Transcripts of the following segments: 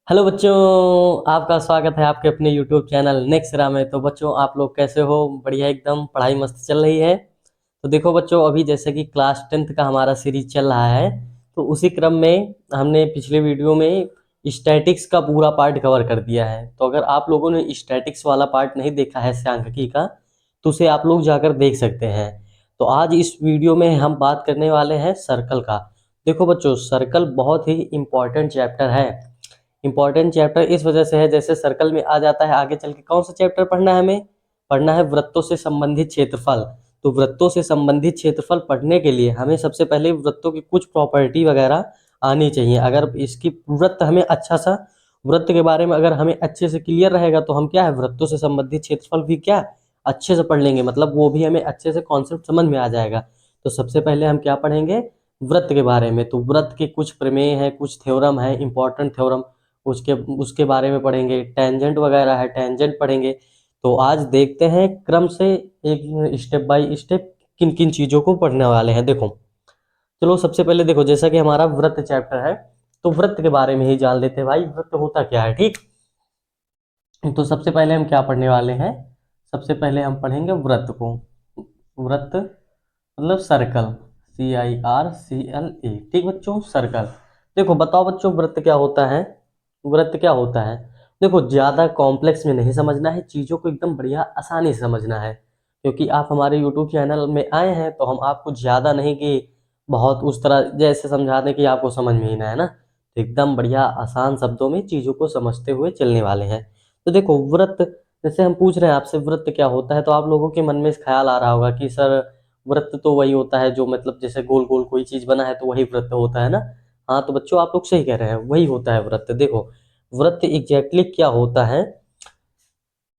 Hello बच्चों, आपका स्वागत है आपके अपने यूट्यूब चैनल नेक्स्ट रा में। तो बच्चों आप लोग कैसे हो? बढ़िया, एकदम पढ़ाई मस्त चल रही है। तो देखो बच्चों, अभी जैसे कि क्लास 10th का हमारा सीरीज चल रहा है, तो उसी क्रम में हमने पिछले वीडियो में स्टैटिक्स का पूरा पार्ट कवर कर दिया है। तो अगर आप लोगों ने स्टैटिक्स वाला पार्ट नहीं देखा है सांख्यिकी का, तो उसे आप लोग जाकर देख सकते हैं। तो आज इस वीडियो में हम बात करने वाले हैं सर्कल का। देखो बच्चों, सर्कल बहुत ही इम्पॉर्टेंट चैप्टर है। इंपॉर्टेंट चैप्टर इस वजह से है, जैसे सर्कल में आ जाता है आगे चल के कौन सा चैप्टर पढ़ना है हमें? पढ़ना है वृत्तों से संबंधित क्षेत्रफल। तो वृत्तों से संबंधित क्षेत्रफल पढ़ने के लिए हमें सबसे पहले वृत्तों की कुछ प्रॉपर्टी वगैरह आनी चाहिए। अगर इसकी वृत्त हमें अच्छा सा वृत्त के बारे में अगर हमें अच्छे से क्लियर रहेगा, तो हम क्या है वृत्तों से संबंधित क्षेत्रफल भी क्या अच्छे से पढ़ लेंगे, मतलब वो भी हमें अच्छे से कॉन्सेप्ट समझ में आ जाएगा। तो सबसे पहले हम क्या पढ़ेंगे? वृत्त के बारे में। तो वृत्त के कुछ प्रमेय है, कुछ थ्योरम है, इंपॉर्टेंट थ्योरम, उसके उसके बारे में पढ़ेंगे। टेंजेंट वगैरह है, टेंजेंट पढ़ेंगे। तो आज देखते हैं क्रम से एक स्टेप बाय स्टेप किन किन चीज़ों को पढ़ने वाले हैं। देखो, चलो सबसे पहले देखो, जैसा कि हमारा वृत्त चैप्टर है, तो वृत्त के बारे में ही जान लेते हैं भाई, वृत्त होता क्या है। ठीक, तो सबसे पहले हम क्या पढ़ने वाले हैं? सबसे पहले हम पढ़ेंगे वृत्त को। वृत्त मतलब सर्कल, CIRCLE। ठीक बच्चों, सर्कल। देखो बताओ बच्चों, वृत्त क्या होता है? वृत्त क्या होता है? देखो, ज़्यादा कॉम्प्लेक्स में नहीं समझना है चीज़ों को, एकदम बढ़िया आसानी से समझना है। क्योंकि आप हमारे यूट्यूब चैनल में आए हैं, तो हम आपको ज़्यादा नहीं कि बहुत उस तरह जैसे समझा दें कि आपको समझ में ही ना है ना। तो एकदम बढ़िया आसान शब्दों में चीज़ों को समझते हुए चलने वाले हैं। तो देखो वृत्त, जैसे हम पूछ रहे हैं आपसे वृत्त क्या होता है, तो आप लोगों के मन में ख्याल आ रहा होगा कि सर वृत्त तो वही होता है जो मतलब जैसे गोल गोल कोई चीज़ बना है तो वही वृत्त होता है ना। हाँ तो बच्चों आप लोग सही कह रहे हैं, वही होता है वृत्त। देखो वृत्त एग्जैक्टली क्या होता है।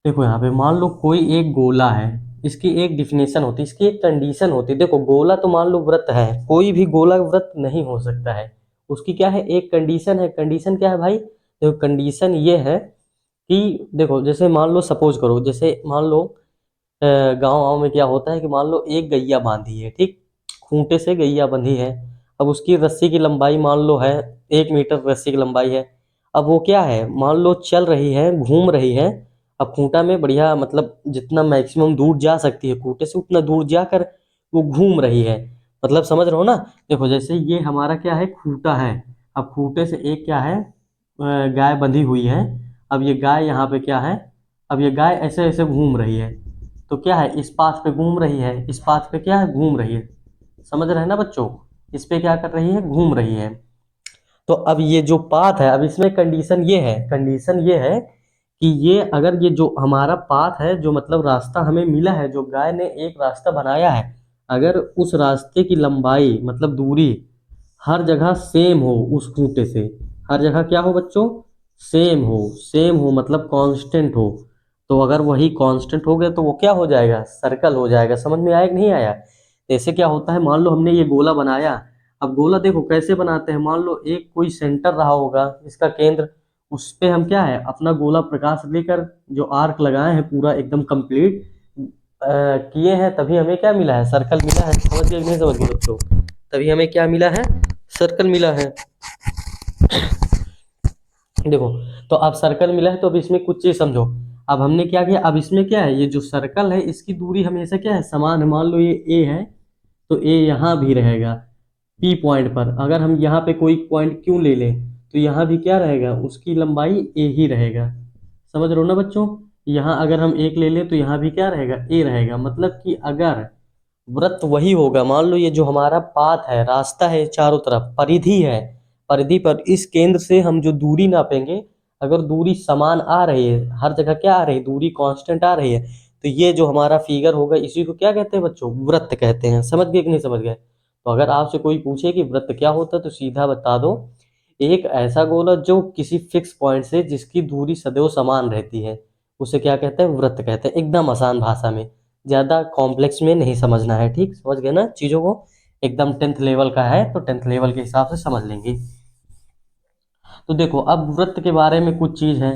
देखो यहाँ पे मान लो कोई एक गोला है, इसकी एक डिफिनेशन होती है, इसकी एक कंडीशन होती है। देखो गोला तो मान लो वृत्त है, कोई भी गोला वृत्त नहीं हो सकता है। उसकी क्या है? एक कंडीशन है। कंडीशन क्या है भाई? देखो कंडीशन ये है कि देखो जैसे मान लो, सपोज करो, जैसे मान लो गाँव गाँव में क्या होता है कि मान लो एक गैया बांधी है, ठीक, खूंटे से गैया बंधी है। अब उसकी रस्सी की लंबाई मान लो है 1 मीटर, रस्सी की लंबाई है। अब वो क्या है, मान लो चल रही है, घूम रही है। अब खूंटा में बढ़िया, मतलब जितना मैक्सिमम दूर जा सकती है खूंटे से, उतना दूर जाकर वो घूम रही है। मतलब समझ रहे हो ना? देखो जैसे ये हमारा क्या है, खूंटा है। अब खूंटे से एक क्या है, गाय बंधी हुई है। अब ये गाय यहाँ पे क्या है, अब ये गाय ऐसे ऐसे घूम रही है। तो क्या है, इस पाथ पे घूम रही है, इस पाथ पे क्या है, घूम रही है। समझ रहे हैं ना बच्चों? इस पे क्या कर रही है, घूम रही है। तो अब ये जो पाथ है, अब इसमें कंडीशन ये है, कंडीशन ये है कि ये अगर ये जो हमारा पाथ है, जो मतलब रास्ता हमें मिला है, जो गाय ने एक रास्ता बनाया है, अगर उस रास्ते की लंबाई मतलब दूरी हर जगह सेम हो, उस खूंटे से हर जगह क्या हो बच्चों, सेम हो। सेम हो मतलब कांस्टेंट हो। तो अगर वही कांस्टेंट हो गया तो वो क्या हो जाएगा, सर्कल हो जाएगा। समझ में आया कि नहीं आया? ऐसे क्या होता है, मान लो हमने ये गोला बनाया। अब गोला देखो कैसे बनाते हैं, मान लो एक कोई सेंटर रहा होगा, इसका केंद्र, उस पे हम क्या है अपना गोला प्रकाश लेकर जो आर्क लगाए हैं पूरा एकदम कंप्लीट किए हैं, तभी हमें क्या मिला है, सर्कल मिला है। समझ गए कि नहीं समझ गए बच्चों? तभी हमें क्या मिला है, सर्कल मिला है। देखो, तो अब सर्कल मिला है, तो अब इसमें कुछ चीज समझो। अब हमने क्या किया, अब इसमें क्या है, ये जो सर्कल है इसकी दूरी हमेशा क्या है, समान है। मान लो ये ए है, तो ए यहाँ भी रहेगा पी पॉइंट पर। अगर हम यहाँ पे कोई पॉइंट क्यों ले लें, तो यहाँ भी क्या रहेगा, उसकी लंबाई ए ही रहेगा। समझ रहे हो ना बच्चों? यहाँ अगर हम एक ले लें तो यहाँ भी क्या रहेगा, ए रहेगा। मतलब कि अगर व्रत वही होगा, मान लो ये जो हमारा पाथ है, रास्ता है, चारों तरफ परिधि है, परिधि पर इस केंद्र से हम जो दूरी नापेंगे, अगर दूरी समान आ रही है, हर जगह क्या आ रही है, दूरी कांस्टेंट आ रही है, तो ये जो हमारा फिगर होगा इसी को क्या कहते हैं बच्चों, वृत्त कहते हैं। समझ गए कि नहीं समझ गए? तो अगर आपसे कोई पूछे कि वृत्त क्या होता है, तो सीधा बता दो, एक ऐसा गोला जो किसी फिक्स पॉइंट से जिसकी दूरी सदैव समान रहती है, उसे क्या कहते हैं, वृत्त कहते हैं। एकदम आसान भाषा में, ज़्यादा कॉम्प्लेक्स में नहीं समझना है। ठीक, समझ गए ना चीज़ों को? एकदम 10th लेवल का है तो 10th लेवल के हिसाब से समझ लेंगे। तो देखो अब वृत्त के बारे में कुछ चीज़ है।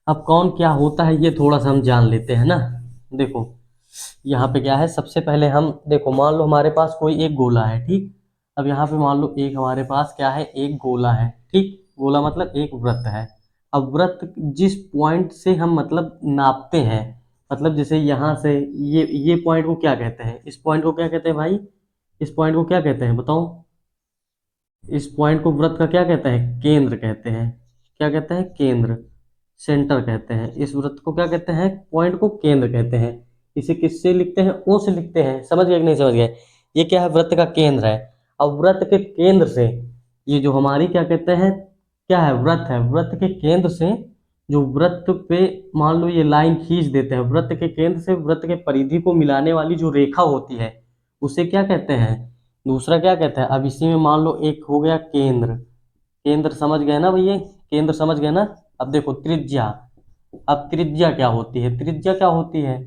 अब कौन क्या होता है ये थोड़ा सा हम जान लेते हैं ना। देखो यहाँ पे क्या है, सबसे पहले हम देखो, मान लो हमारे पास कोई एक गोला है, ठीक। अब यहाँ पे मान लो एक हमारे पास क्या है, एक गोला है, ठीक। गोला मतलब एक वृत्त है। अब वृत्त जिस पॉइंट से हम मतलब नापते हैं, मतलब जैसे यहाँ से ये पॉइंट को क्या कहते हैं, इस पॉइंट को क्या कहते हैं भाई, इस पॉइंट को क्या कहते हैं बताओ, इस पॉइंट को वृत्त का क्या कहते हैं, केंद्र कहते हैं। क्या कहते हैं, केंद्र, सेंटर कहते हैं। इस वृत्त को क्या कहते हैं, पॉइंट को केंद्र कहते हैं। इसे किससे लिखते हैं, ओ से लिखते हैं। समझ गए कि नहीं समझ गए, ये क्या है, वृत्त का केंद्र है। अब वृत्त के केंद्र से ये जो हमारी क्या कहते हैं, क्या है, वृत्त है, वृत्त के केंद्र से जो वृत्त पे मान लो ये लाइन खींच देते हैं, वृत्त के केंद्र से वृत्त के परिधि को मिलाने वाली जो रेखा होती है उसे क्या कहते हैं, दूसरा क्या कहते हैं। अब इसी में मान लो एक हो गया केंद्र, केंद्र समझ गए ना भैया, केंद्र समझ गए ना। अब देखो त्रिज्या, अब त्रिज्या क्या होती है, त्रिज्या क्या होती है,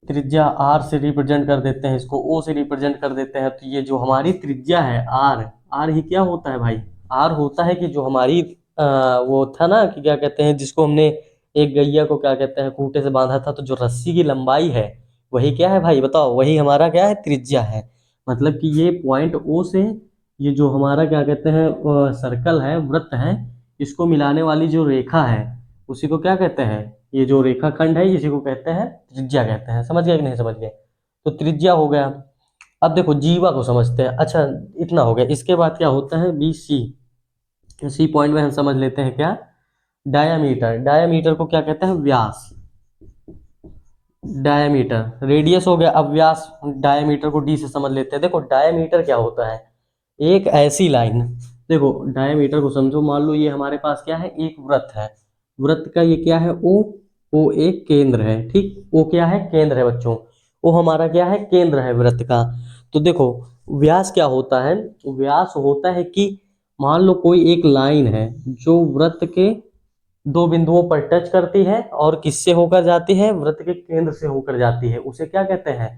त्रिज्या आर से रिप्रेजेंट कर देते हैं, इसको ओ से रिप्रेजेंट कर देते हैं। तो ये जो हमारी त्रिज्या है आर, आर ही क्या होता है भाई, आर होता है कि जो हमारी वो था ना कि क्या कहते हैं, जिसको हमने एक गैया को क्या कहते हैं खूंटे से बांधा था, तो जो रस्सी की लंबाई है वही क्या है भाई बताओ, वही हमारा क्या है, त्रिज्या है। मतलब कि ये पॉइंट ओ से ये जो हमारा क्या कहते हैं सर्कल है, वृत्त है, इसको मिलाने वाली जो रेखा है उसी को क्या कहते हैं, ये जो रेखाखंड है इसी को कहते हैं त्रिज्या कहते हैं। समझ गए कि नहीं समझ गए, तो त्रिज्या हो गया। अब देखो जीवा को समझते हैं। अच्छा इतना हो गया, इसके बाद क्या होता है, बी सी, सी पॉइंट में हम समझ लेते हैं क्या, डायामीटर, डायामीटर को क्या कहते हैं, व्यास, डायामीटर, रेडियस हो गया। अब व्यास, डायामीटर को डी से समझ लेते हैं। देखो डायामीटर क्या होता है, एक ऐसी लाइन, देखो डायमीटर को समझो, मान लो ये हमारे पास क्या है, एक वृत्त है, वृत्त का ये क्या है, ओ एक केंद्र है, ठीक, ओ क्या है, केंद्र है बच्चों, ओ हमारा क्या है, केंद्र है वृत्त का। तो देखो व्यास क्या होता है, व्यास होता है कि मान लो कोई एक लाइन है जो वृत्त के दो बिंदुओं पर टच करती है और किससे होकर जाती है, वृत्त के केंद्र से होकर जाती है, उसे क्या कहते हैं,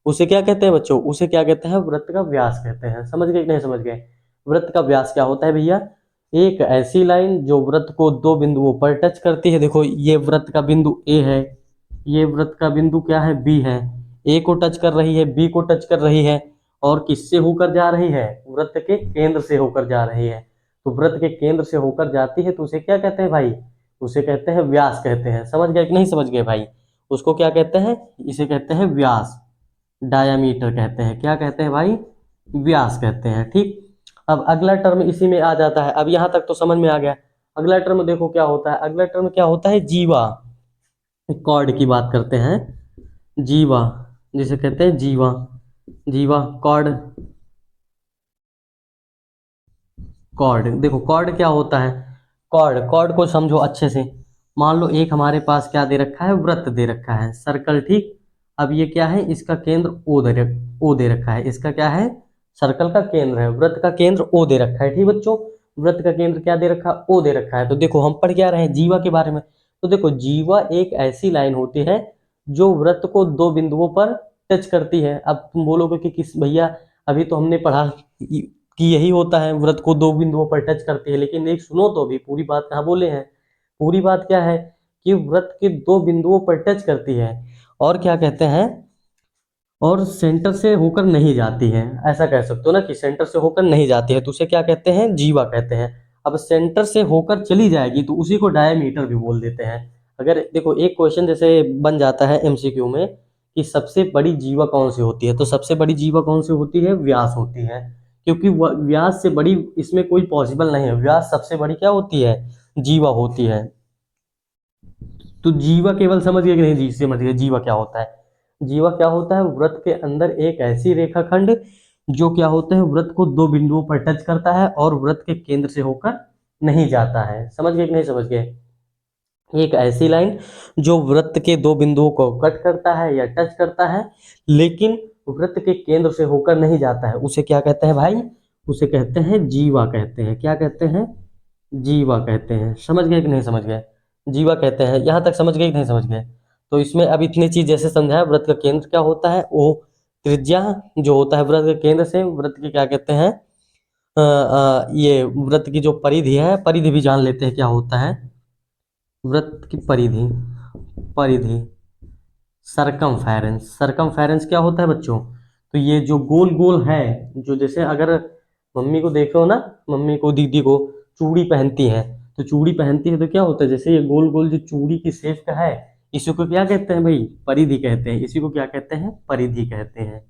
उसे क्या कहते हैं बच्चों, उसे क्या कहते हैं, वृत्त का व्यास कहते हैं। समझ गए कि नहीं समझ गए, वृत्त का व्यास क्या होता है भैया, एक ऐसी लाइन जो वृत्त को दो बिंदुओं पर टच करती है। देखो ये वृत्त का बिंदु ए है, ये वृत्त का बिंदु क्या है, बी है, ए को टच कर रही है, बी को टच कर रही है, और किससे होकर जा रही है, वृत्त के केंद्र से होकर जा रही है। तो वृत्त के केंद्र से होकर जाती है तो उसे क्या कहते हैं भाई, उसे कहते हैं व्यास कहते हैं। समझ गए कि नहीं समझ गए भाई, उसको क्या कहते हैं, इसे कहते हैं व्यास, डायामीटर कहते हैं। क्या कहते हैं भाई, व्यास कहते हैं, ठीक। अब अगला टर्म इसी में आ जाता है। अब यहाँ तक तो समझ में आ गया। अगला टर्म देखो क्या होता है, अगला टर्म क्या होता है, जीवा, कॉर्ड की बात करते हैं, जीवा, जिसे कहते हैं जीवा, जीवा कॉर्ड, कॉर्ड देखो कॉर्ड क्या होता है, कॉर्ड, कॉर्ड को समझो अच्छे से। मान लो एक हमारे पास क्या दे रखा है, वृत्त दे रखा है, सर्कल, ठीक। अब ये क्या है, इसका केंद्र ओ दे रखा है, इसका क्या है, सर्कल का केंद्र है, वृत्त का केंद्र ओ दे रखा है, ठीक बच्चों। वृत्त का केंद्र क्या दे रखा है, ओ दे रखा है। तो देखो हम पढ़ क्या रहे हैं, जीवा के बारे में। तो देखो जीवा एक ऐसी लाइन होती है जो वृत्त को दो बिंदुओं पर टच करती है। अब तुम बोलोगे कि किस भैया, अभी तो हमने पढ़ा कि यही होता है, वृत्त को दो बिंदुओं पर टच करती है, लेकिन एक सुनो तो, अभी पूरी बात कहाँ बोले हैं। पूरी बात क्या है कि वृत्त के दो बिंदुओं पर टच करती है और क्या कहते हैं, और सेंटर से होकर नहीं जाती है। ऐसा कह सकते हो ना कि सेंटर से होकर नहीं जाती है, तो उसे क्या कहते हैं, जीवा कहते हैं। अब सेंटर से होकर चली जाएगी तो उसी को डायमीटर भी बोल देते हैं। अगर देखो एक क्वेश्चन जैसे बन जाता है एमसीक्यू में कि सबसे बड़ी जीवा कौन सी होती है, तो सबसे बड़ी जीवा कौन सी होती है, व्यास होती है, क्योंकि व्यास से बड़ी इसमें कोई पॉसिबल नहीं है। व्यास सबसे बड़ी क्या होती है, जीवा होती है। तो जीवा केवल समझ गए कि नहीं, जी समझ गए जीवा क्या होता है। जीवा क्या होता है, वृत्त के अंदर एक ऐसी रेखाखंड जो क्या होता है, वृत्त को दो बिंदुओं पर टच करता है और वृत्त के केंद्र से होकर नहीं जाता है। समझ गए कि नहीं समझ गए, एक ऐसी लाइन जो वृत्त के दो बिंदुओं को कट करता है या टच करता है, लेकिन वृत्त के केंद्र से होकर नहीं जाता है, उसे क्या कहते हैं भाई, उसे कहते हैं जीवा कहते हैं। क्या कहते हैं, जीवा कहते हैं। समझ गए कि नहीं समझ गए, जीवा कहते हैं। यहाँ तक समझ गए कि नहीं समझ गए। तो इसमें अब इतनी चीज जैसे समझाया, वृत्त का केंद्र क्या होता है, वो त्रिज्या जो होता है वृत्त के केंद्र से, वृत्त के क्या कहते हैं, ये वृत्त की जो परिधि है, परिधि भी जान लेते हैं क्या होता है, वृत्त की परिधि, परिधि, सरकमफेरेंस, सरकमफेरेंस क्या होता है बच्चों, तो ये जो गोल गोल है, जो जैसे अगर मम्मी को देखो ना, मम्मी को दीदी को चूड़ी पहनती है, तो चूड़ी पहनती है तो क्या होता है, जैसे ये गोल गोल जो चूड़ी की शेप का है, इसी को क्या कहते हैं भाई, परिधि कहते हैं। इसी को क्या कहते हैं, परिधि कहते हैं,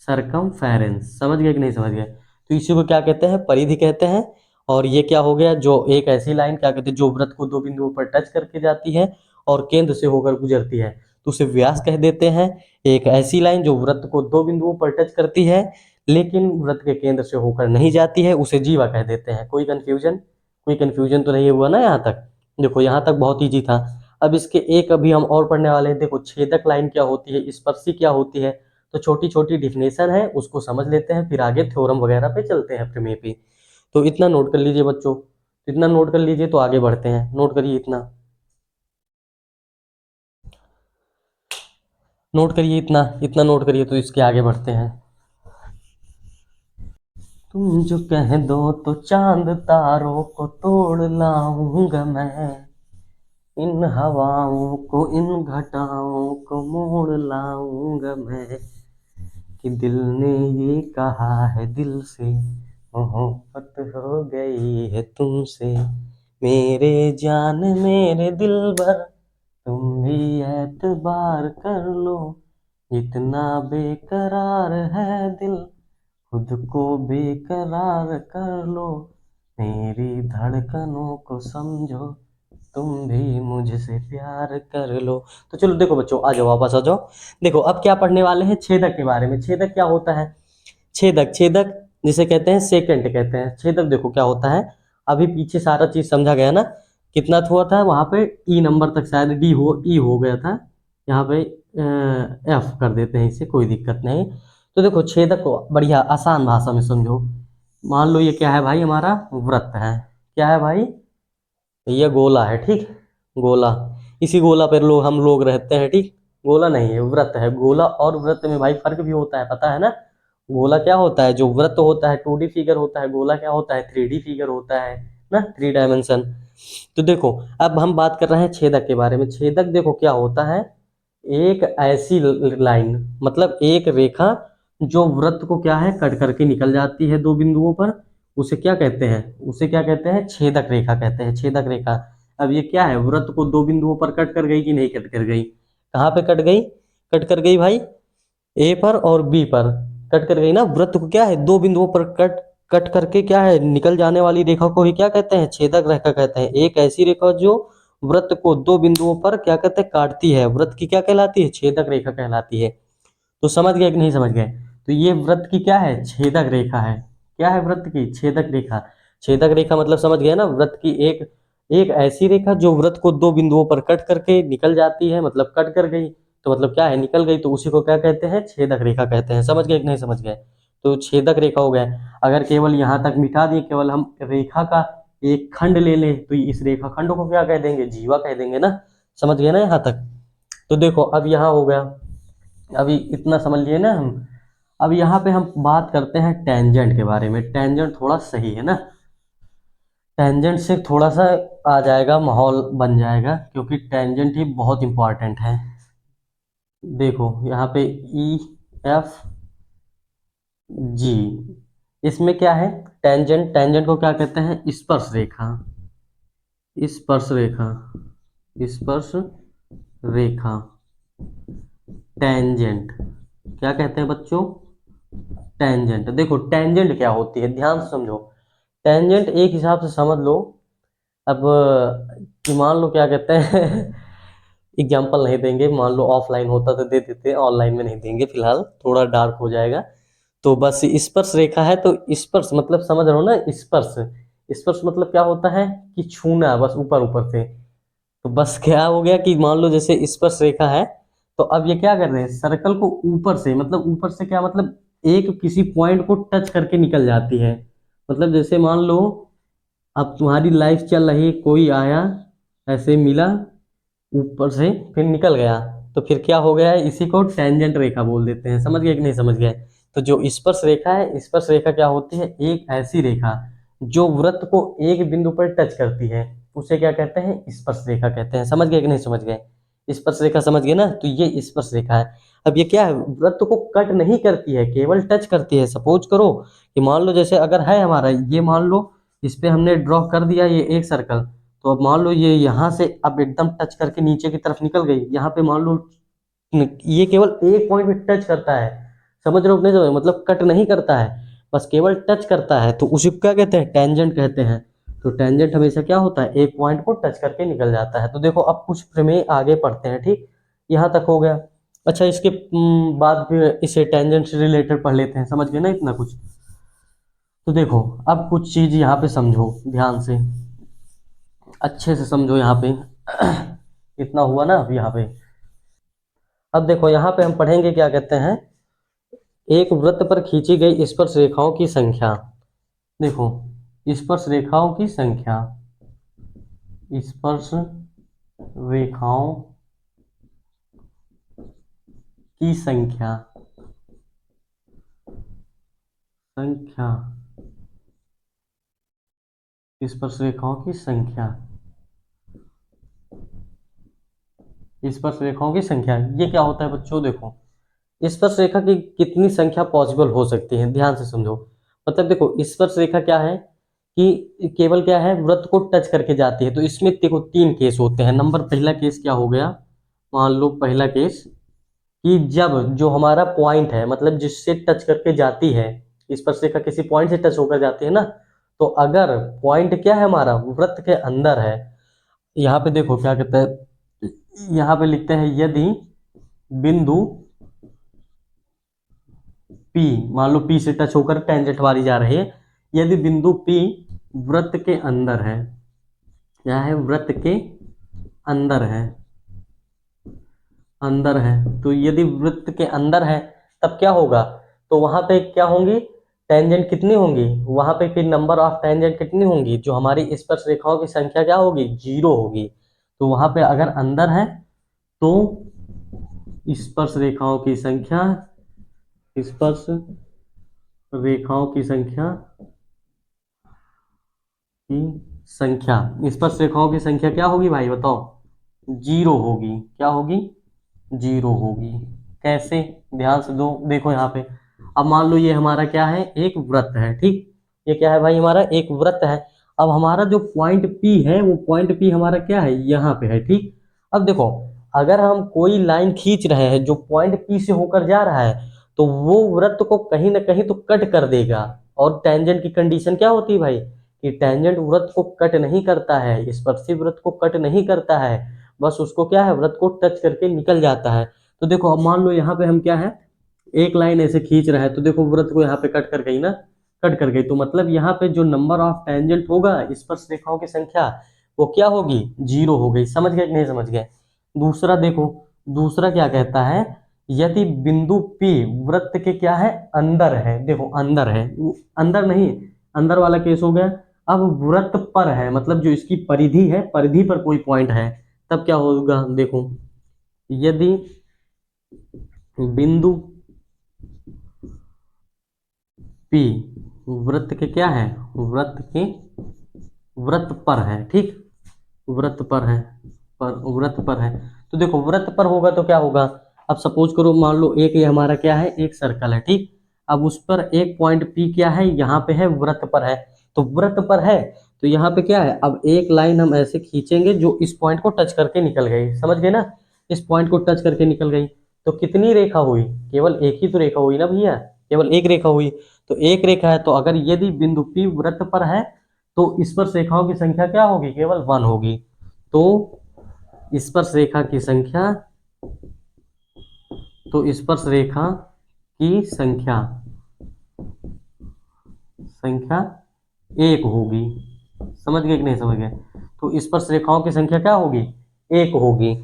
सरकमफेरेंस। समझ गए कि नहीं समझ गए? तो इसी को क्या कहते हैं, परिधि कहते हैं। और ये क्या हो गया, जो एक ऐसी लाइन क्या कहते हैं जो व्रत को दो बिंदुओं पर टच करके जाती है और केंद्र से होकर गुजरती है, तो उसे व्यास कह देते हैं। एक ऐसी लाइन जो व्रत को दो बिंदुओं पर टच करती है लेकिन व्रत के केंद्र से होकर नहीं जाती है, उसे जीवा कह देते हैं। कोई कंफ्यूजन तो नहीं हुआ ना यहाँ तक? देखो यहाँ तक बहुत ईजी था। अब इसके एक अभी हम और पढ़ने वाले हैं। देखो छेदक लाइन क्या होती है, स्पर्शी क्या होती है, तो छोटी छोटी डिफिनेशन है, उसको समझ लेते हैं, फिर आगे थ्योरम वगैरह पे चलते हैं, प्रमेय पे। तो इतना नोट कर लीजिए बच्चों, इतना नोट कर लीजिए तो आगे बढ़ते हैं। नोट करिए इतना, नोट करिए इतना, इतना नोट करिए तो इसके आगे बढ़ते हैं। तुम जो कह दो तो चांद तारों को तोड़ लाऊंगा मैं, इन हवाओं को इन घटाओं को मोड़ लाऊंगा मैं, कि दिल ने ये कहा है दिल से, मोहब्बत हो गई है तुमसे, मेरे जान मेरे दिलबर, तुम भी एतबार कर लो, इतना बेकरार है दिल, खुद को बेकरार कर लो, मेरी धड़कनों को समझो, तुम भी मुझसे प्यार कर लो। तो चलो देखो बच्चों, आ जाओ वापस आ जाओ। देखो अब क्या पढ़ने वाले हैं, छेदक के बारे में। छेदक क्या होता है, छेदक, छेदक जिसे कहते हैं सेकंड कहते हैं। छेदक देखो क्या होता है, अभी पीछे सारा चीज समझा गया ना, कितना हुआ था वहां पे, ई नंबर तक शायद ई हो गया था, यहाँ पे एफ कर देते हैं इसे, कोई दिक्कत नहीं। तो देखो छेदक को बढ़िया आसान भाषा में समझो। मान लो ये क्या है भाई, हमारा व्रत है। क्या है भाई, ये गोला है, ठीक, गोला। इसी गोला पर हम लोग रहते हैं, ठीक। गोला नहीं है, व्रत है। गोला और व्रत में भाई फर्क भी होता है, पता है ना? गोला क्या होता है, जो व्रत होता है 2D फिगर होता है, गोला क्या होता है, 3D फिगर होता है ना, 3 डायमेंशन। तो देखो अब हम बात कर रहे हैं छेदक के बारे में। छेदक देखो क्या होता है, एक ऐसी लाइन, मतलब एक रेखा जो व्रत को क्या है, कट करके निकल जाती है दो बिंदुओं पर, उसे क्या कहते हैं, उसे क्या कहते हैं, छेदक रेखा कहते हैं, छेदक रेखा। अब ये क्या है, व्रत को दो बिंदुओं पर कट कर गई कि नहीं कट कर गई? कहाँ पे कट गई, कट कर गई भाई, ए पर और बी पर कट कर गई ना। व्रत को क्या है, दो बिंदुओं पर कट कट करके क्या है, निकल जाने वाली रेखा को ही क्या कहते हैं, छेदक रेखा कहते हैं। एक ऐसी रेखा जो व्रत को दो बिंदुओं पर क्या कहते हैं, काटती है, व्रत की क्या कहलाती है, छेदक रेखा कहलाती है। तो समझ गए कि नहीं समझ गए? तो ये व्रत की क्या है, छेदक रेखा है। क्या है व्रत की, छेदक रेखा। छेदक रेखा मतलब समझ गए ना, व्रत की एक एक ऐसी रेखा जो व्रत को दो बिंदुओं पर कट करके निकल जाती है, मतलब कट कर गई, तो मतलब क्या है, निकल गई, तो उसी को क्या कहते हैं, छेदक रेखा कहते हैं। समझ गए कि नहीं समझ गए? तो छेदक रेखा हो गया। अगर केवल यहाँ तक मिटा दिए, केवल हम रेखा का एक खंड ले लें, तो इस रेखा खंड को क्या कह देंगे, जीवा कह देंगे ना। समझ गए ना यहाँ तक? तो देखो अब यहाँ हो गया, अभी इतना समझ लिए ना हम। अब यहाँ पे हम बात करते हैं टेंजेंट के बारे में। टेंजेंट थोड़ा सही है ना, टेंजेंट से थोड़ा सा आ जाएगा, माहौल बन जाएगा, क्योंकि टेंजेंट ही बहुत इंपॉर्टेंट है। देखो यहाँ पे ई एफ जी, इसमें क्या है, टेंजेंट, टेंजेंट को क्या कहते हैं, स्पर्श रेखा, स्पर्श रेखा, स्पर्श रेखा, टेंजेंट क्या कहते हैं बच्चों, टेंजेंट। देखो टेंजेंट क्या होती है, ध्यान से समझो। टेंजेंट एक हिसाब से समझ लो। अब कि मान लो क्या कहते हैं एग्जाम्पल नहीं देंगे, मान लो ऑफलाइन होता तो दे देते, ऑनलाइन में नहीं देंगे, फिलहाल थोड़ा डार्क हो जाएगा। तो बस स्पर्श रेखा है, तो स्पर्श मतलब समझ रहे हो ना, स्पर्श, स्पर्श मतलब क्या होता है, कि छूना, बस ऊपर ऊपर से। तो बस क्या हो गया कि मान लो जैसे स्पर्श रेखा है, तो अब ये क्या कर रहे हैं, सर्कल को ऊपर से, मतलब ऊपर से क्या मतलब, एक किसी पॉइंट को टच करके निकल जाती है। मतलब जैसे मान लो अब तुम्हारी लाइफ चल रही, कोई आया, ऐसे मिला ऊपर से, फिर निकल गया, तो फिर क्या हो गया है, इसी को टेंजेंट रेखा बोल देते हैं। समझ गए कि नहीं समझ गए? तो जो स्पर्श रेखा है, स्पर्श रेखा क्या होती है, एक ऐसी रेखा जो वृत्त को एक बिंदु पर टच करती है, उसे क्या कहते हैं, स्पर्श रेखा कहते हैं। समझ गए कि नहीं समझ गए? स्पर्श रेखा समझ गए ना, तो ये स्पर्श रेखा है। अब ये क्या है, वृत्त को कट नहीं करती है, केवल टच करती है। सपोज करो कि मान लो जैसे अगर है हमारा, ये मान लो इस पे हमने ड्रॉ कर दिया ये एक सर्कल। तो अब मान लो ये यहाँ से अब एकदम टच करके नीचे की तरफ निकल गई। यहाँ पे मान लो ये केवल एक पॉइंट पे टच करता है, समझ रहे हो अपने जो, मतलब कट नहीं करता है, बस केवल टच करता है, तो उसी को क्या कहते हैं, टेंजेंट कहते हैं। तो टेंजेंट हमेशा क्या होता है, एक पॉइंट को टच करके निकल जाता है। तो देखो अब कुछ प्रमेय आगे पढ़ते हैं, ठीक, यहाँ तक हो गया। अच्छा, इसके बाद फिर इसे टेंजेंट से रिलेटेड पढ़ लेते हैं, समझ गए ना इतना कुछ। तो देखो अब कुछ चीज यहाँ पे समझो ध्यान से, अच्छे से समझो यहाँ पे। इतना हुआ ना अब यहाँ पे। अब देखो यहाँ पे हम पढ़ेंगे क्या कहते हैं, एक वृत्त पर खींची गई स्पर्श रेखाओं की संख्या। देखो स्पर्श रेखाओं की संख्या, स्पर्श रेखाओं की संख्या, संख्या, स्पर्श रेखाओं की संख्या, स्पर्श रेखाओं की संख्या, ये क्या होता है बच्चों, देखो स्पर्श रेखा की कितनी संख्या पॉसिबल हो सकती है, ध्यान से समझो। मतलब देखो स्पर्श रेखा क्या है कि केवल क्या है, वृत्त को टच करके जाती है। तो इसमें देखो तीन केस होते हैं। नंबर पहला केस क्या हो गया, मान लो पहला केस कि जब जो हमारा पॉइंट है, मतलब जिससे टच करके जाती है, स्पर्श रेखा किसी पॉइंट से टच होकर जाती है ना, तो अगर पॉइंट क्या है हमारा, वृत्त के अंदर है, यहाँ पे देखो क्या कहते हैं, यहाँ पे लिखते हैं यदि बिंदु P, मान लो P से टच होकर टेंजेंट वाली जा रही है, यदि बिंदु P वृत्त के अंदर है, क्या है, वृत्त के अंदर है, अंदर है, तो यदि वृत्त के अंदर है तब क्या होगा, तो वहां पे क्या होंगी, टेंजेंट कितनी होंगी, वहां पे फिर नंबर ऑफ टेंजेंट कितनी होंगी, जो हमारी स्पर्श रेखाओं की संख्या क्या होगी, 0 होगी। तो वहां पे अगर अंदर है तो स्पर्श रेखाओं की संख्या, स्पर्श रेखाओं की संख्या, की संख्या, स्पर्श रेखाओं की संख्या क्या होगी भाई बताओ, 0 होगी। क्या होगी, 0 होगी। कैसे, ध्यान से दो, देखो यहाँ पे अब मान लो ये हमारा क्या है, एक वृत्त है, ठीक, ये क्या है भाई, हमारा एक वृत्त है। अब हमारा जो पॉइंट P है, वो पॉइंट P हमारा क्या है, यहाँ पे है, ठीक। अब देखो अगर हम कोई लाइन खींच रहे हैं जो पॉइंट P से होकर जा रहा है, तो वो वृत्त को कहीं ना कहीं तो कट कर देगा। और टेंजेंट की कंडीशन क्या होती है भाई, कि टेंजेंट वृत्त को कट नहीं करता है, स्पर्शी वृत्त को कट नहीं करता है, बस उसको क्या है, वृत्त को टच करके निकल जाता है। तो देखो अब मान लो यहाँ पे हम क्या है, एक लाइन ऐसे खींच रहे हैं, तो देखो वृत्त को यहाँ पे कट कर गई ना, कट कर गई, तो मतलब यहाँ पे जो नंबर ऑफ टेंजेंट होगा, स्पर्श रेखाओं की संख्या, वो क्या होगी, 0 हो गई। समझ गए कि नहीं समझ गए। दूसरा देखो, दूसरा क्या कहता है, यदि बिंदु P वृत्त के क्या है, अंदर है, देखो अंदर है, अंदर नहीं, अंदर वाला केस हो गया। अब वृत्त पर है, मतलब जो इसकी परिधि है, परिधि पर कोई पॉइंट है, तब क्या होगा, देखो यदि बिंदु P वृत्त के क्या है, वृत्त के, वृत्त पर है, ठीक, वृत्त पर है, पर वृत्त पर है। तो देखो वृत्त पर होगा तो क्या होगा, अब सपोज करो मान लो एक ये हमारा क्या है, एक सर्कल है, ठीक। अब उस पर एक पॉइंट P क्या है, यहाँ पे है, वृत्त पर है। तो वृत्त पर है तो यहाँ पे क्या है, अब एक लाइन हम ऐसे खींचेंगे जो इस पॉइंट को टच करके निकल गई, समझ गए ना, इस पॉइंट को टच करके निकल गई। तो कितनी रेखा हुई, केवल एक ही तो रेखा हुई ना भैया, केवल एक रेखा हुई। तो एक रेखा है, तो अगर यदि बिंदु P वृत्त पर है तो स्पर्श रेखाओं की संख्या क्या होगी, केवल 1 होगी। तो स्पर्श रेखा की संख्या, तो स्पर्श रेखा की संख्या, संख्या 1 होगी। समझ गए कि नहीं समझ गए। तो स्पर्श रेखाओं की संख्या क्या होगी, 1 होगी।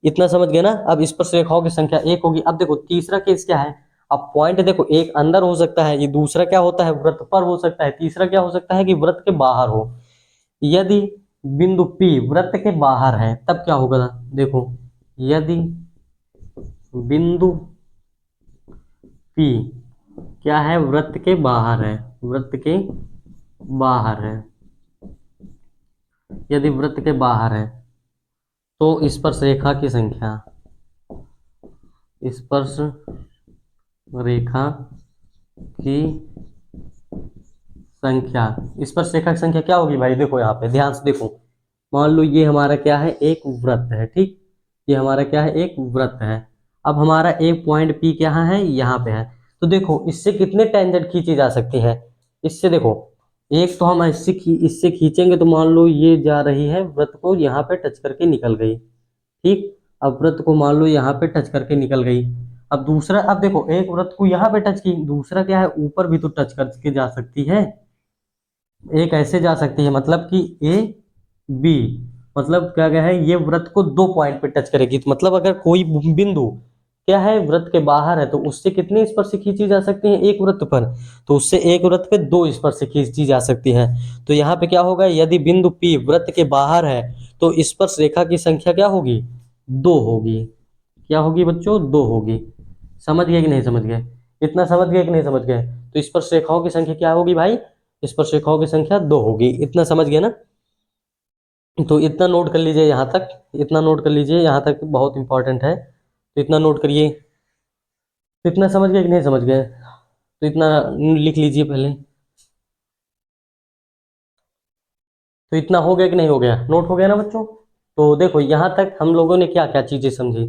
इतना समझ गए ना। अब स्पर्श रेखाओं की संख्या 1 होगी। अब देखो तीसरा केस क्या है, अब पॉइंट देखो एक अंदर हो सकता है, ये दूसरा क्या होता है, वृत्त पर हो सकता है, तीसरा क्या हो सकता है कि वृत्त के बाहर हो। यदि बिंदु P वृत्त के बाहर है तब क्या होगा, देखो यदि बिंदु P क्या है, वृत्त के बाहर है, वृत्त के बाहर है, यदि वृत्त के बाहर है तो स्पर्श रेखा की संख्या, स्पर्श रेखा की संख्या, स्पर्श रेखा की संख्या क्या होगी भाई? देखो यहाँ पे ध्यान से देखो, मान लो ये हमारा क्या है, एक वृत्त है, ठीक। ये हमारा क्या है, एक वृत्त है। अब हमारा एक पॉइंट पी क्या है, यहाँ पे है। तो देखो इससे कितने टेंजेंट खींची जा सकती है? इससे देखो, एक तो हम इससे खींचेंगे तो मान लो ये जा रही है, वृत्त को यहाँ पे टच करके निकल गई, ठीक। अब वृत्त को मान लो यहाँ पे टच करके निकल गई। अब दूसरा, अब देखो एक वृत्त को यहाँ पे टच की, दूसरा क्या है, ऊपर भी तो टच करके जा सकती है। एक ऐसे जा सकती है, मतलब कि ए बी, मतलब क्या क्या है, ये वृत्त को दो पॉइंट पे टच करेगी। तो मतलब अगर कोई बिंदु क्या है, वृत्त के बाहर है, तो उससे कितनी स्पर्श खींची जा सकती है एक वृत्त पर? तो उससे एक वृत्त पे दो स्पर्श खींची जा सकती है। तो यहाँ पे क्या होगा, यदि बिंदु P वृत्त के बाहर है तो स्पर्श रेखा की संख्या क्या होगी, दो होगी। क्या होगी बच्चों, दो होगी। समझ गए कि नहीं समझ गए? इतना समझ गए कि नहीं समझ गए? तो स्पर्श रेखाओं की संख्या क्या होगी भाई, स्पर्श रेखाओं की संख्या दो होगी। इतना समझ गए ना? तो इतना नोट कर लीजिए यहाँ तक, इतना नोट कर लीजिए यहाँ तक, बहुत इंपॉर्टेंट है। तो इतना नोट करिए। तो इतना समझ गए कि नहीं समझ गए? तो इतना लिख लीजिए पहले। तो इतना हो गया कि नहीं हो गया, नोट हो गया ना बच्चों? तो देखो यहाँ तक हम लोगों ने क्या क्या चीजें समझी।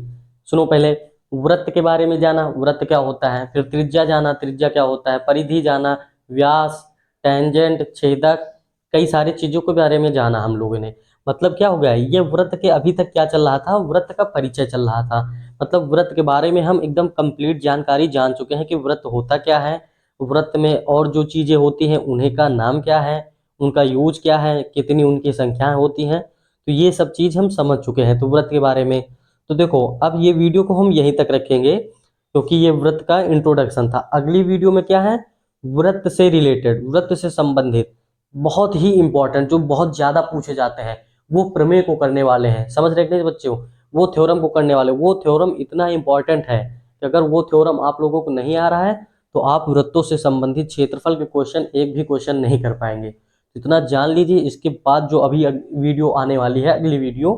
सुनो, पहले वृत्त के बारे में जाना, वृत्त क्या होता है, फिर त्रिज्या जाना, त्रिज्या क्या होता है, परिधि जाना, व्यास, टेंजेंट, छेदक, कई सारी चीजों के बारे में जाना हम लोगों ने। मतलब क्या हो गया, ये वृत्त के अभी तक क्या चल रहा था, वृत्त का परिचय चल रहा था। मतलब वृत्त के बारे में हम एकदम कंप्लीट जानकारी जान चुके हैं कि वृत्त होता क्या है, वृत्त में और जो चीजें होती हैं उन्हीं का नाम क्या है, उनका यूज क्या है, कितनी उनकी संख्याएं होती हैं। तो ये सब चीज हम समझ चुके हैं तो वृत्त के बारे में। तो देखो अब ये वीडियो को हम यहीं तक रखेंगे, क्योंकि ये वृत्त का इंट्रोडक्शन था। अगली वीडियो में क्या है, वृत्त से रिलेटेड, वृत्त से संबंधित बहुत ही इंपॉर्टेंट, जो बहुत ज्यादा पूछे जाते हैं, वो प्रमेय को करने वाले हैं। समझ रहे हैं बच्चों? वो थ्योरम को करने वाले, वो थ्योरम इतना इंपॉर्टेंट है कि अगर वो थ्योरम आप लोगों को नहीं आ रहा है तो आप वृत्तों से संबंधित क्षेत्रफल के क्वेश्चन, एक भी क्वेश्चन नहीं कर पाएंगे। इतना जान लीजिए। इसके बाद जो अभी वीडियो आने वाली है, अगली वीडियो,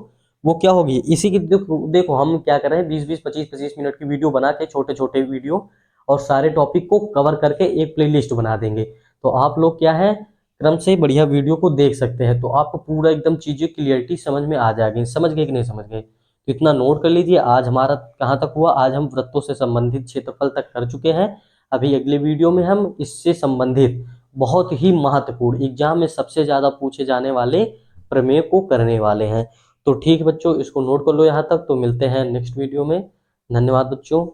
वो क्या होगी, इसी की देखो हम क्या कर रहे हैं, 20-20, 25-25 मिनट की वीडियो बना के, छोटे छोटे वीडियो, और सारे टॉपिक को कवर करके एक प्लेलिस्ट बना देंगे। तो आप लोग क्या है, क्रम से बढ़िया वीडियो को देख सकते हैं, तो आपको पूरा एकदम चीजें क्लियरिटी समझ में आ जाएगी। समझ गए कि नहीं समझ गए? तो इतना नोट कर लीजिए। आज हमारा कहाँ तक हुआ, आज हम वृत्तों से संबंधित क्षेत्रफल तक कर चुके हैं। अभी अगले वीडियो में हम इससे संबंधित बहुत ही महत्वपूर्ण, एग्जाम में सबसे ज्यादा पूछे जाने वाले प्रमेय को करने वाले हैं। तो ठीक बच्चों, इसको नोट कर लो यहाँ तक। तो मिलते हैं नेक्स्ट वीडियो में। धन्यवाद बच्चों।